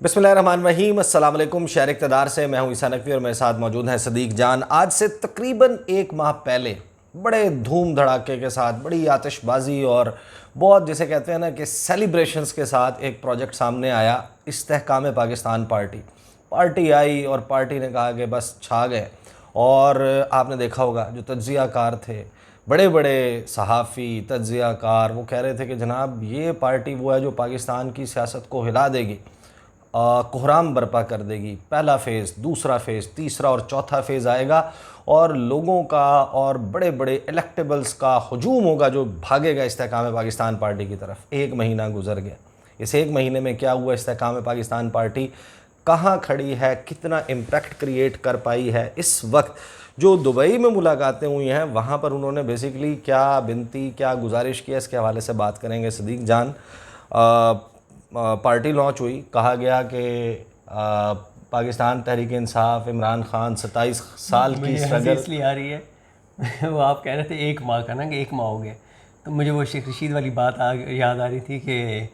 बिस्मिल्लाहिर्रहमानिर्रहीम, अस्सलाम वालेकुम। शहर इक़्तिदार से मैं हूं ईसा नकवी और मेरे साथ मौजूद हैं सदीक जान। आज से तकरीबन एक माह पहले बड़े धूम धड़ाके के साथ, बड़ी आतिशबाजी और बहुत जिसे कहते हैं ना कि सेलिब्रेशंस के साथ एक प्रोजेक्ट सामने आया। इस्तेहकाम पाकिस्तान पार्टी आई और पार्टी ने कहा कि बस छा गए। और आपने देखा होगा जो तज्ज़ियाकार थे, बड़े बड़े सहाफ़ी तज्ज़ियाकार, वो कह रहे थे कि जनाब ये पार्टी वो है जो पाकिस्तान की सियासत को हिला देगी, कोहराम बर्पा कर देगी। पहला फ़ेज़, दूसरा फ़ेज़, तीसरा और चौथा फ़ेज़ आएगा और लोगों का और बड़े बड़े इलेक्टेबल्स का हजूम होगा जो भागेगा इस्तेहकाम पाकिस्तान पार्टी की तरफ। एक महीना गुजर गया। इस एक महीने में क्या हुआ? इस्तेहकाम पाकिस्तान पार्टी कहाँ खड़ी है, कितना इम्पैक्ट क्रिएट कर पाई है? इस वक्त जो दुबई में मुलाकातें हुई हैं वहाँ पर उन्होंने बेसिकली क्या बिनती, क्या गुजारिश किया, इसके हवाले से बात करेंगे सदीक जान। पार्टी लॉन्च हुई, कहा गया कि पाकिस्तान तहरीक इंसाफ, इमरान खान 27 साल की स्ट्रगल इसलिए आ रही है वो आप कह रहे थे एक माह का ना कि एक माह हो गया, तो मुझे वो शेख रशीद वाली बात याद आ रही थी कि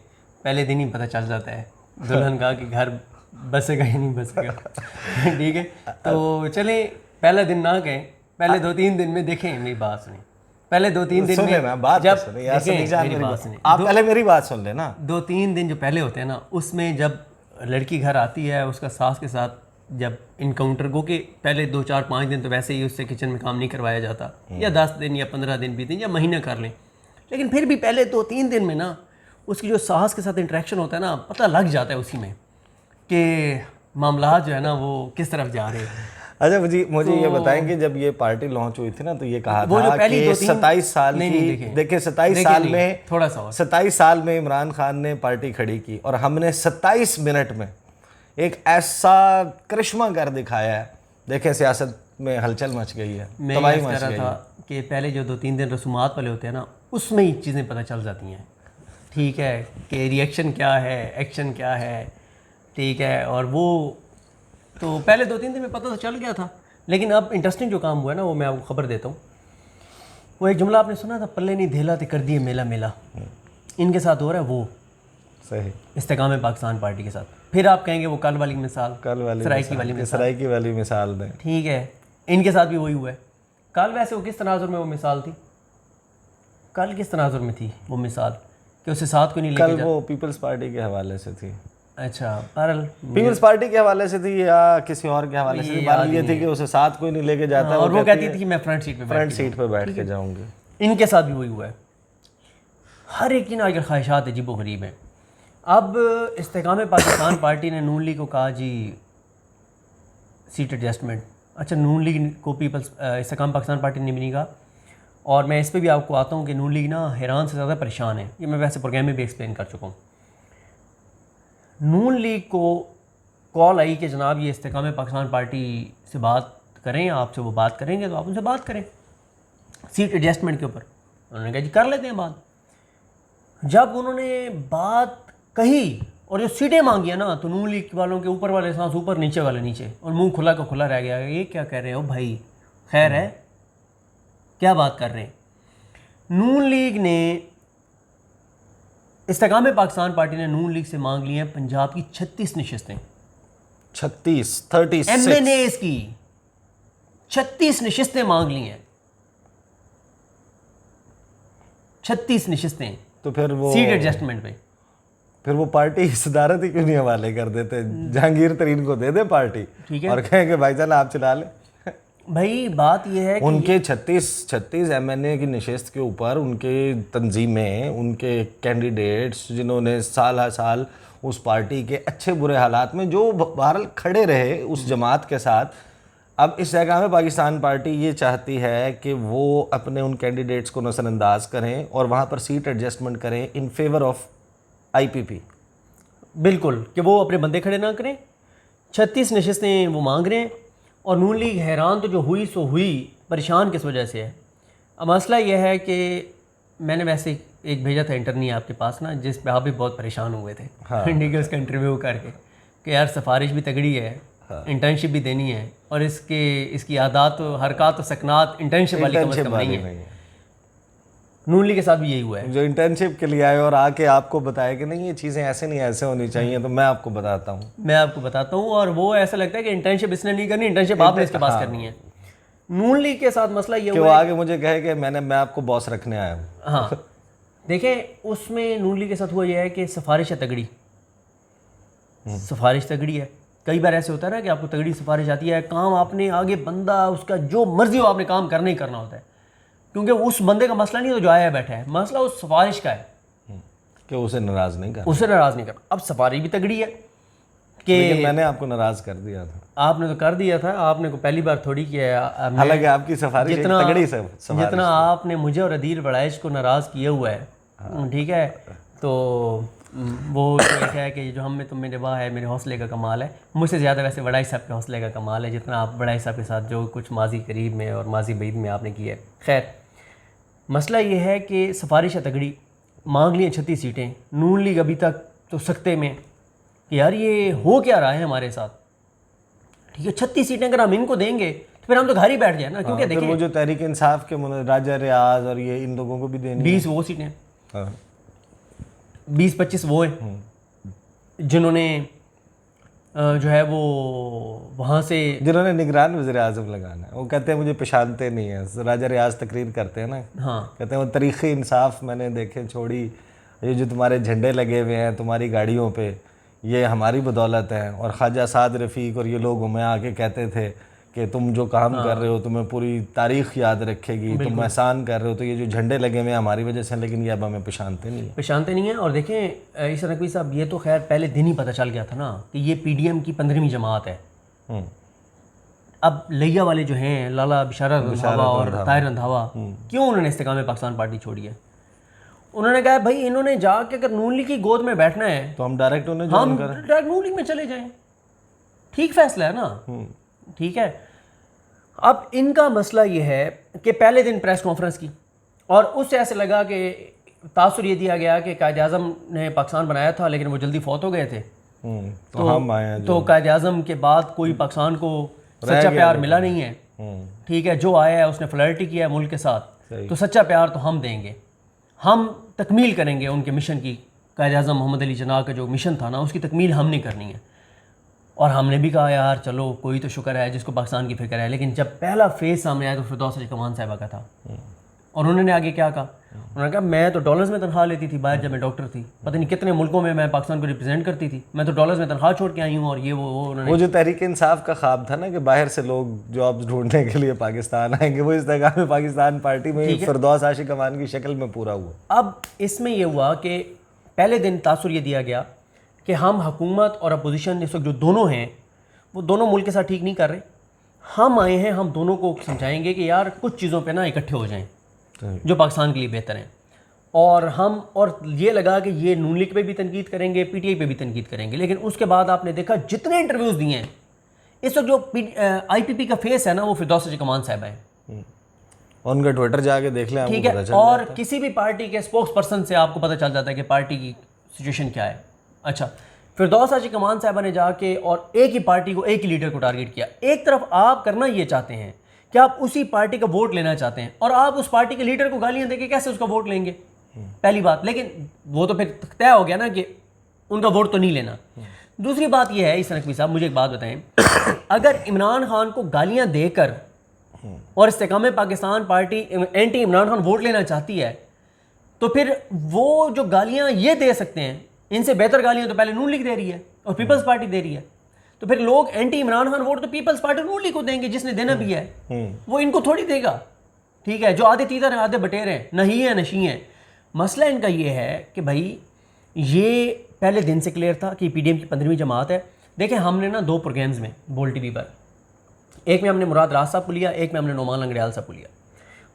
पहले दिन ही पता चल जाता है दुल्हन का कि घर बसेगा या नहीं बसेगा। ठीक है, तो चले पहला दिन ना गए, पहले 2-3 दिन में देखें। मेरी बात सुनी, पहले 2-3 दिन में बात जब आप पहले मेरी बात सुन लेना। 2-3 दिन जो पहले होते हैं ना, उसमें जब लड़की घर आती है उसका सास के साथ जब इनकाउंटर को कि पहले 2-4-5 दिन तो वैसे ही उससे किचन में काम नहीं करवाया जाता, या 10 दिन या 15 दिन 20 दिन या महीना कर लें, लेकिन फिर भी पहले 2-3 दिन में ना उसकी जो सास के साथ इंटरेक्शन होता है ना, पता लग जाता है उसी में कि मामला जो है ना वो किस तरफ जा रहे हैं। अच्छा, मुझे ये बताएंगे, जब ये पार्टी लॉन्च हुई थी ना तो ये कहा था कि 27 साल की, देखिए 27 साल में, थोड़ा सा 27 साल में इमरान खान ने पार्टी खड़ी की और हमने 27 मिनट में एक ऐसा करिश्मा कर दिखाया है। देखें सियासत में हलचल मच गई है, तबाही मच गई है। कि पहले जो 2-3 दिन रसूमात वाले होते हैं ना, उसमें ही चीज़ें पता चल जाती हैं। ठीक है, कि रिएक्शन क्या है, एक्शन क्या है, ठीक है। और वो तो पहले 2-3 दिन में पता तो चल गया था, लेकिन अब इंटरेस्टिंग जो काम हुआ है ना वो मैं आपको खबर देता हूँ। वो एक जुमला आपने सुना था, पल्ले नहीं धेला तो कर दिए मेला मेला। इनके साथ हो रहा है वो सही इस्तेकाम पाकिस्तान पार्टी के साथ। फिर आप कहेंगे वो कल वाली मिसाल, सराइकी वाली मिसाल दें। ठीक है, इनके साथ भी वही हुआ है। कल वैसे वो किस तनाजुर में वो मिसाल थी, कल किस तनाजुर में थी वो मिसाल कि उसे साथ को नहीं लेके कल वो पीपल्स पार्टी के हवाले से थी। अच्छा, बहरहाल पीपल्स पार्टी के हवाले से थी या किसी और के हवाले से थी, बात ये थी कि उसे साथ कोई नहीं लेके जाता, और वो कहती थी कि मैं फ्रंट सीट पे बैठ के जाऊंगी। इनके साथ भी वही हुआ है। हर एक की ना आजकल ख्वाहिशात अजीबो गरीब हैं। अब इस्तेकाम पाकिस्तान पार्टी ने नून लीग को कहा जी सीट एडजस्टमेंट। अच्छा, नून लीग को इस्तेकाम पाकिस्तान पार्टी ने भी नहीं कहा। और मैं इस पर भी आपको आता हूँ कि नून लीग ना हैरान से ज़्यादा परेशान है। ये मैं वैसे प्रोग्राम में भी एक्सप्लेन कर चुका हूँ। नून लीग को कॉल आई कि जनाब ये इस्तेकाम पाकिस्तान पार्टी से बात करें, आपसे वो बात करेंगे तो आप उनसे बात करें सीट एडजस्टमेंट के ऊपर। उन्होंने कहा जी कर लेते हैं बात। जब उन्होंने बात कही और जो सीटें मांगी ना, तो नून लीग वालों के ऊपर वाले सांस ऊपर, नीचे वाले नीचे, और मुंह खुला का खुला रह गया। ये क्या कह रहे हो भाई, खैर है, क्या बात कर रहे हैं? नून लीग ने, इस्तेकाम पाकिस्तान पार्टी ने नून लीग से मांग ली हैं पंजाब की 36 नशिस्तें। 36 MNAs की 36 नशिस्तें मांग ली हैं। 36 नशिस्तें तो फिर वो सीट एडजस्टमेंट पे, फिर वो पार्टी सदारत ही क्यों नहीं हवाले कर देते, जहांगीर तरीन को दे दे पार्टी, ठीक है, और कहें कि भाईजान आप चला ले। भाई बात ये है कि उनके 36 MNA की नशिस्त के ऊपर उनके तंजीमें, उनके कैंडिडेट्स जिन्होंने साल साल उस पार्टी के अच्छे बुरे हालात में जो बहरहाल खड़े रहे उस जमात के साथ, अब इस्तेकाम पाकिस्तान पार्टी ये चाहती है कि वो अपने उन कैंडिडेट्स को नज़रअंदाज करें और वहाँ पर सीट एडजस्टमेंट करें इन फेवर ऑफ IPP। बिल्कुल, कि वो अपने बंदे खड़े ना करें। 36 नशिस्तें वो मांग रहे हैं और नून लीग हैरान तो जो हुई सो हुई, परेशान किस वजह से है। अब मसला यह है कि मैंने वैसे एक भेजा था इंटरनी आपके पास ना, जिस पे आप भी बहुत परेशान हुए थे। हाँ। ठीक है, उसका इंटरव्यू करके कि यार सिफारिश भी तगड़ी है, हाँ, इंटर्नशिप भी देनी है, और इसकी आदात तो हरकत तो सकनात इंटर्नशिप वाली कम से कम नहीं है। नून लीग के साथ भी यही हुआ है। जो इंटर्नशिप के लिए आए और आके आपको बताया कि नहीं ये चीज़ें ऐसे नहीं ऐसे होनी चाहिए, तो मैं आपको बताता हूँ। और वो ऐसा लगता है कि इंटर्नशिप इसने नहीं करनी, इंटर्नशिप आपने इसके पास करनी है। नून लीग के साथ मसला ये कि वो आगे मुझे कहे कि मैं आपको बॉस रखने आया हूँ। हाँ देखें, उसमें नून लीग के साथ हुआ यह है कि सिफारिश है तगड़ी, सिफारिश तगड़ी है। कई बार ऐसे होता है ना कि आपको तगड़ी सिफारिश आती है, काम आपने आगे बंदा उसका जो मर्जी हो आपने काम करना ही करना होता है, क्योंकि उस बंदे का मसला नहीं तो जो आया बैठा है, मसला उस सिफारिश का है कि उसे नाराज़ नहीं करना, उसे नाराज़ नहीं करना। अब सिफारिश भी तगड़ी है कि लेकिन मैंने आपको नाराज़ कर दिया था। आपने तो कर दिया था, आपने को पहली बार थोड़ी किया है। हालांकि आपकी सिफारिश एक तगड़ी सिफारिश जितना आपने मुझे और अदील बड़ाइश को नाराज़ किया हुआ है, ठीक है, तो वो जो है कि जो हम में तो मेरे वाह है, मेरे हौसले का कमाल है। मुझसे ज़्यादा वैसे बड़ाई साहब के हौसले का कमाल है, जितना आप बड़ाई साहब के साथ जो कुछ माजी करीब में और माजी बैद में आपने किया है। खैर, मसला ये है कि सिफारिश तगड़ी मांग ली 36 सीटें। नून लीग अभी तक तो सख्ते में कि यार ये हो क्या रहा है हमारे साथ, ठीक है। 36 सीटें अगर हम इनको देंगे तो फिर हम तो घर ही बैठ जाए ना, क्योंकि देखिए वो जो तहरीक इंसाफ के राजा रियाज और ये इन लोगों को भी देनी 20 वो सीटें, 20-25 वो हैं जिन्होंने जो है वो वहाँ से जिन्होंने निगरान वज़ीर आज़म लगाना है। वो कहते हैं मुझे पहचानते नहीं है, राजा रियाज तकरीर करते हैं ना, हाँ कहते हैं वो तरीक़े इंसाफ मैंने देखे छोड़ी, ये जो तुम्हारे झंडे लगे हुए हैं तुम्हारी गाड़ियों पे ये हमारी बदौलत है। और ख्वाजा साद रफ़ीक और ये लोग हमें आके कहते थे कि तुम जो काम कर रहे हो तुम्हें पूरी तारीख़ याद रखेगी, तुम एहसान कर रहे हो, तो ये जो झंडे लगे हुए हैं हमारी वजह से, लेकिन ये अब हमें पहचानते नहीं है। और देखें ईसा नकवी साहब, ये तो खैर पहले दिन ही पता चल गया था ना कि ये पीडीएम की 15वीं जमात है। अब लिया वाले जो हैं लाला बिशारत रंधावा और ताहिर रंधावा, क्यों उन्होंने इस्तेकाम पाकिस्तान पार्टी छोड़ी है? उन्होंने कहा भाई इन्होंने जाके अगर नून लीग की गोद में बैठना है तो हम डायरेक्ट नून लीग में चले जाएं। ठीक फैसला है ना, ठीक है। अब इनका मसला ये है कि पहले दिन प्रेस कॉन्फ्रेंस की और उससे ऐसे लगा कि तासुर ये दिया गया कि कायद आज़म ने पाकिस्तान बनाया था लेकिन वो जल्दी फौत हो गए थे, तो हम आए तो कायद आज़म के बाद कोई पाकिस्तान को सच्चा प्यार मिला नहीं है, ठीक है। जो आया है उसने फ्लर्टी किया है मुल्क के साथ, तो सच्चा प्यार तो हम देंगे, हम तकमील करेंगे उनके मिशन की। कायद आज़म मोहम्मद अली जिन्ना का जो मिशन था ना उसकी तकमील हमने करनी है। और हमने भी कहा यार चलो कोई तो शुक्र है जिसको पाकिस्तान की फिक्र है। लेकिन जब पहला फेज़ सामने आया तो फिरदौस अली कमान साहिबा का था, और उन्होंने आगे क्या कहा? उन्होंने कहा मैं तो डॉलर्स में तनख्वाह लेती थी बाहर, जब मैं डॉक्टर थी, पता नहीं कितने मुल्कों में मैं पाकिस्तान को रिप्रेजेंट करती थी, मैं तो डॉलर्स में तनख्वाह छोड़ के आई हूँ। और ये वो उन्होंने वो जो तहरीक इंसाफ का ख्वाब था ना कि बाहर से लोग जॉब्स ढूंढने के लिए पाकिस्तान आएंगे, वो इस तरह में पाकिस्तान पार्टी में फिरदौस आशिक अमान की शक्ल में पूरा हुआ। अब इसमें यह हुआ कि पहले दिन तासुर ये दिया गया कि हम हुकूमत और अपोजिशन इस वक्त जो दोनों हैं वो दोनों मुल्क के साथ ठीक नहीं कर रहे। हम आए हैं, हम दोनों को समझाएंगे कि यार कुछ चीज़ों पे ना इकट्ठे हो जाएं जो पाकिस्तान के लिए बेहतर हैं। और ये लगा कि ये नून लीग पे भी तनकीद करेंगे, पीटीआई पे भी तनकीद करेंगे। लेकिन उसके बाद आपने देखा जितने इंटरव्यूज़ दिए हैं इस वक्त जो आईपीपी का फेस है ना वो फिरदौस अली कमान साहब है। उनका ट्विटर जाके देख लें, ठीक है। और किसी भी पार्टी के स्पोक्स पर्सन से आपको पता चल जाता है कि पार्टी की सिचुएशन क्या है। अच्छा, फिरदौस आशिक कमान साहबा ने जाके और एक ही पार्टी को, एक ही लीडर को टारगेट किया। एक तरफ आप करना ये चाहते हैं कि आप उसी पार्टी का वोट लेना चाहते हैं और आप उस पार्टी के लीडर को गालियां देके कैसे उसका वोट लेंगे, पहली बात। लेकिन वो तो फिर तय हो गया ना कि उनका वोट तो नहीं लेना। दूसरी बात यह है ईसा नकवी साहब, मुझे एक बात बताएं, अगर इमरान खान को गालियां देकर और Istehkam Pakistan party anti Imran Khan vote लेना चाहती है तो फिर वो जो गालियां ये दे सकते हैं, इनसे बेहतर गालियां तो पहले नून लीग दे रही है और पीपल्स पार्टी दे रही है। तो फिर लोग एंटी इमरान खान वोट तो पीपल्स पार्टी नून लीग को देंगे जिसने देना भी है, वो इनको थोड़ी देगा। ठीक है, जो आधे तीतर हैं आधे बटेर हैं, नहीं है नशी हैं। मसला इनका ये है कि भाई ये पहले दिन से क्लियर था कि पीडीएम की 15वीं जमात है। देखें हमने ना 2 प्रोग्राम्स में बोल टीवी पर, एक में हमने मुराद राज साहब को लिया, एक में हमने नोमान लंगड़ियाल साहब को लिया।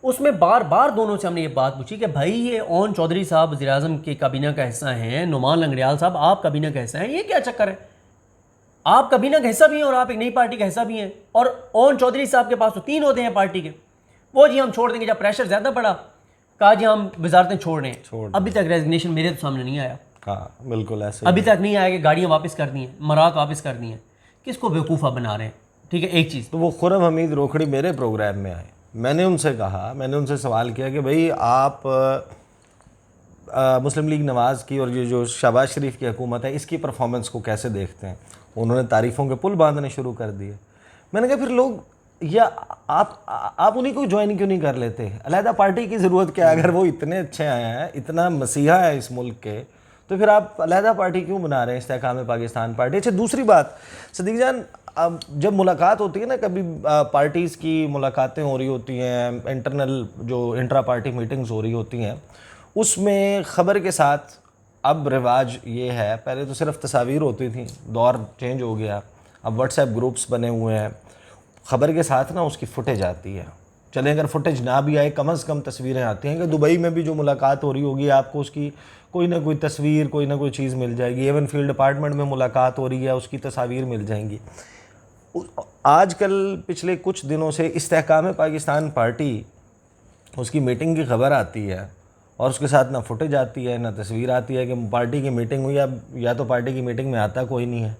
उसमें बार बार दोनों से हमने ये बात पूछी कि भाई ये ओन चौधरी साहब वज़ीर आज़म के काबीना का हिस्सा हैं, नोमान लंगड़ियाल साहब आप काबीना का हिस्सा हैं, ये क्या चक्कर है? आप काबीना का हिस्सा भी हैं और आप एक नई पार्टी का हिस्सा भी हैं। और ओन चौधरी साहब के पास तो 3 होते हैं पार्टी के, वो जी हम छोड़ देंगे। जब प्रेशर ज़्यादा पड़ा कहा जी हम वजारतें छोड़ रहे हैं। अभी तक रेजिग्नेशन मेरे तो सामने नहीं आया। हाँ बिल्कुल ऐसे अभी तक नहीं आया कि गाड़ियाँ वापस कर दी हैं, मरात वापस कर दी हैं। किसको बेवकूफ़ा बना रहे हैं? ठीक है, एक चीज़ तो वो खुरम हमीद रोखड़ी मेरे प्रोग्राम में आए, मैंने उनसे सवाल किया कि भाई आप मुस्लिम लीग नवाज़ की और ये जो शहबाज शरीफ की हुकूमत है इसकी परफॉर्मेंस को कैसे देखते हैं। उन्होंने तारीफ़ों के पुल बांधने शुरू कर दिए। मैंने कहा फिर लोग या आप उन्हीं को ज्वाइन क्यों नहीं कर लेते, अलहदा पार्टी की ज़रूरत क्या है? अगर वो इतने अच्छे आए हैं, इतना मसीहा है इस मुल्क के, तो फिर आप अलहदा पार्टी क्यों बना रहे हैं इस्तेहकाम पाकिस्तान पार्टी। अच्छा, दूसरी बात सदीक जान, अब जब मुलाकात होती है ना, कभी पार्टीज़ की मुलाकातें हो रही होती हैं, इंटरनल जो इंट्रा पार्टी मीटिंग्स हो रही होती हैं, उसमें ख़बर के साथ अब रिवाज ये है, पहले तो सिर्फ तस्वीर होती थी, दौर चेंज हो गया, अब व्हाट्सएप ग्रुप्स बने हुए हैं, ख़बर के साथ ना उसकी फुटेज आती है। चलें अगर फुटेज ना भी आए, कम से कम तस्वीरें आती हैं कि दुबई में भी जो मुलाकात हो रही होगी आपको उसकी कोई ना कोई तस्वीर, कोई ना कोई चीज़ मिल जाएगी। एवन फील्ड डिपार्टमेंट में मुलाकात हो रही है, उसकी तस्वीर मिल जाएंगी। आजकल पिछले कुछ दिनों से इस्तेहकाम पाकिस्तान पार्टी, उसकी मीटिंग की खबर आती है और उसके साथ ना फुटेज आती है ना तस्वीर आती है कि पार्टी की मीटिंग हुई। अब या तो पार्टी की मीटिंग में आता कोई नहीं है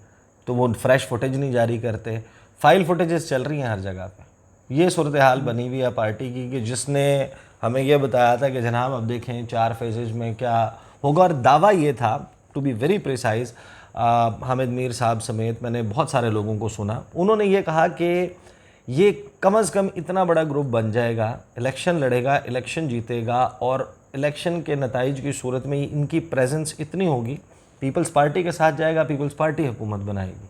तो वो फ्रेश फुटेज नहीं जारी करते, फाइल फुटेजेस चल रही हैं हर जगह पे। ये सूरत हाल बनी हुई है पार्टी की कि जिसने हमें यह बताया था कि जनाब अब देखें 4 फेजेज में क्या होगा, और दावा ये था, to be very precise, Hamid Mir साहब समेत मैंने बहुत सारे लोगों को सुना, उन्होंने ये कहा कि ये कम से कम इतना बड़ा ग्रुप बन जाएगा, इलेक्शन लड़ेगा, इलेक्शन जीतेगा, और इलेक्शन के नताइज की सूरत में इनकी प्रेजेंस इतनी होगी, पीपल्स पार्टी के साथ जाएगा, पीपल्स पार्टी हुकूमत बनाएगी,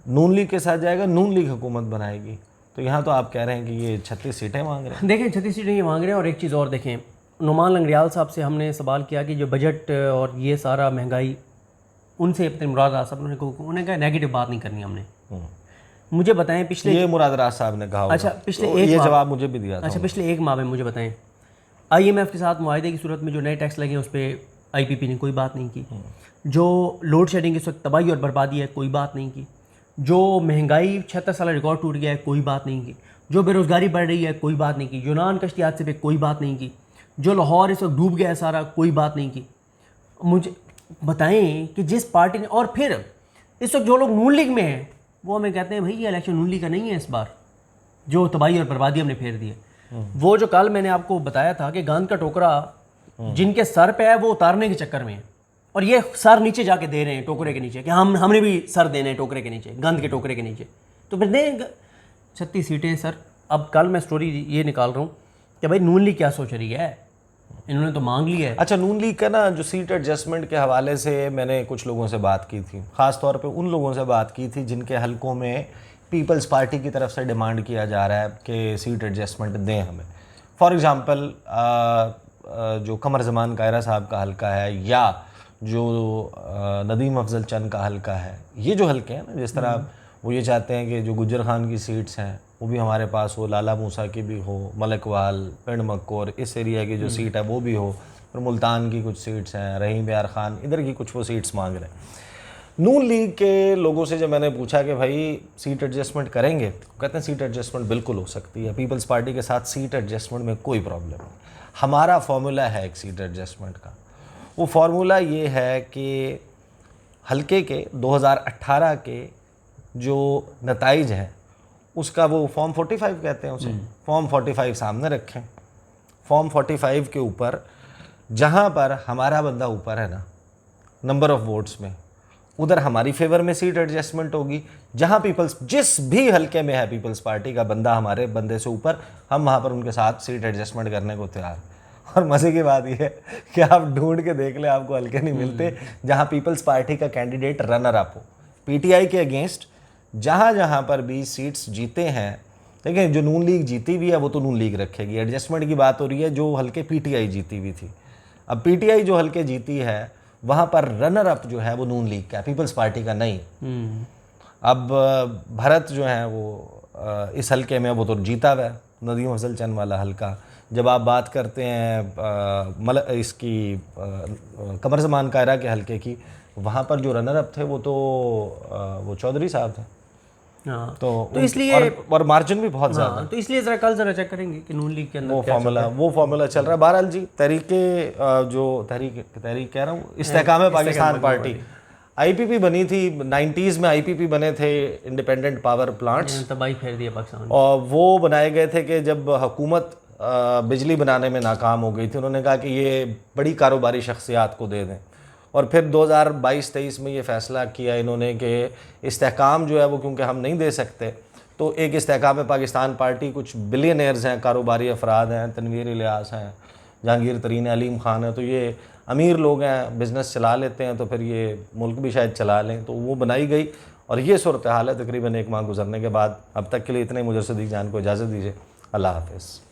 नून लीग के साथ जाएगा, नून लीग हुकूमत बनाएगी। तो यहाँ तो आप कह रहे हैं कि ये 36 सीटें मांग रहे हैं। देखें 36 सीटें ये मांग रहे हैं। और एक चीज़ और देखें, नुमान लंगड़ियाल साहब से हमने सवाल किया कि जो बजट और ये सारा महंगाई, उनसे अपने मुराद राज साहब उन्होंने कहा नेगेटिव बात नहीं करनी हमने। मुझे बताएं पिछले, ये मुराद राज साहब ने कहा, अच्छा पिछले तो ये जवाब मुझे भी दिया था। अच्छा पिछले 1 माह में मुझे बताएं IMF के साथ मुआहदे की सूरत में जो नए टैक्स लगे हैं उस पर IPP ने कोई बात नहीं की। जो लोड शेडिंग इस वक्त तबाही और बर्बादी है, कोई बात नहीं की। जो महंगाई 76 साल रिकॉर्ड टूट गया है, कोई बात नहीं की। जो बेरोज़गारी बढ़ रही है, कोई बात नहीं की। यूनान कश्ती हादसे पे कोई बात नहीं की। जो लाहौर इस वक्त डूब गया है सारा, कोई बात नहीं की। मुझे बताएं कि जिस पार्टी ने, और फिर इस वक्त जो लोग नून लीग में हैं वो हमें कहते हैं भाई ये इलेक्शन नून लीग का नहीं है इस बार, जो तबाही और बर्बादी हमने फेर दी है। वो जो कल मैंने आपको बताया था कि गांद का टोकरा जिनके सर पे है वो उतारने के चक्कर में है, और ये सर नीचे जाके दे रहे हैं टोकरे के नीचे कि हमने भी सर देने हैं टोकरे के नीचे, गंद के टोकरे के नीचे। तो फिर दें 36 सीटें सर। अब कल मैं स्टोरी ये निकाल रहा हूँ कि भाई नून लीग क्या सोच रही है, इन्होंने तो मांग लिया है। अच्छा, नून लीग का ना जो सीट एडजस्टमेंट के हवाले से मैंने कुछ लोगों से बात की थी, ख़ास तौर पे उन लोगों से बात की थी जिनके हलकों में पीपल्स पार्टी की तरफ से डिमांड किया जा रहा है कि सीट एडजस्टमेंट दें हमें। फॉर एग्ज़ाम्पल जो कमर ज़मान कायरा साहब का हलका है, या जो नदीम अफजल चंद का हलका है, ये जो हलके हैं ना, जिस तरह वो ये चाहते हैं कि जो गुज्जर खान की सीट्स हैं वो भी हमारे पास हो, लाला मूसा की भी हो, मलकवाल, पिंड मक्कोर, इस एरिया की जो सीट है वो भी हो, और मुल्तान की कुछ सीट्स हैं, रहीम यार खान, इधर की कुछ वो सीट्स मांग रहे हैं। नून लीग के लोगों से जब मैंने पूछा कि भाई सीट एडजस्टमेंट करेंगे, तो कहते हैं सीट एडजस्टमेंट बिल्कुल हो सकती है, पीपल्स पार्टी के साथ सीट एडजस्टमेंट में कोई प्रॉब्लम नहीं। हमारा फार्मूला है एक सीट एडजस्टमेंट का, वो फार्मूला ये है कि हल्के के 2018 के जो नताइज हैं उसका वो फॉर्म 45 कहते हैं उसे, फॉर्म 45 सामने रखें। फॉर्म 45 के ऊपर जहाँ पर हमारा बंदा ऊपर है ना नंबर ऑफ वोट्स में, उधर हमारी फेवर में सीट एडजस्टमेंट होगी। जहाँ पीपल्स, जिस भी हलके में है पीपल्स पार्टी का बंदा हमारे बंदे से ऊपर, हम वहाँ पर उनके साथ सीट एडजस्टमेंट करने को तैयार। और मज़े की बात यह है कि आप ढूंढ के देख ले, आपको हलके नहीं मिलते जहाँ पीपल्स पार्टी का कैंडिडेट रनर अप हो। PTI के अगेंस्ट जहाँ जहाँ पर भी सीट्स जीते हैं, देखिए जो नून लीग जीती हुई है वो तो नून लीग रखेगी। एडजस्टमेंट की बात हो रही है जो हल्के PTI जीती हुई थी। अब PTI जो हल्के जीती है वहाँ पर रनर अप जो है वो नून लीग का, पीपल्स पार्टी का नहीं। अब भरत जो है वो इस हल्के में वो तो जीता हुआ है, नदीम अफजल चंद वाला हल्का। जब आप बात करते हैं इसकी कमर ज़मान कायरा के हल्के की, वहाँ पर जो रनर अप थे वो तो वो चौधरी साहब थे। हाँ, तो इसलिए और मार्जिन भी बहुत ज़्यादा। हाँ, तो इसलिए ज़रा कल ज़रा चेक करेंगे कि नून लीग के अंदर वो फार्मूला चल रहा है। बहरहाल जी, तहरीक कह रहा हूँ, इस्तेहकाम पाकिस्तान पार्टी, आईपीपी बनी थी 90s में, आईपीपी बने थे इंडिपेंडेंट पावर प्लांट्स, इन्होंने तबाही फेर दिया पाकिस्तान में। और वो बनाए गए थे कि जब हुकूमत बिजली बनाने में नाकाम हो गई थी, उन्होंने कहा कि ये बड़ी कारोबारी शख्सियात को दे दें। और फिर 2022-23 में ये फ़ैसला किया इन्होंने कि इस्तेहकाम जो है वो क्योंकि हम नहीं दे सकते, तो एक इस्तेहकाम पाकिस्तान पार्टी, कुछ बिलियनर्स हैं, कारोबारी अफराद हैं, तनवीर इलियास हैं, जहांगीर तरीन है, अलीम खान है, तो ये अमीर लोग हैं, बिज़नेस चला लेते हैं, तो फिर ये मुल्क भी शायद चला लें, तो वो बनाई गई। और ये सूरत हाल है तकरीबन 1 माह गुजरने के बाद। अब तक के लिए इतने, मुझे सदीक जान को इजाज़त दीजिए। अल्लाह हाफ़िज़।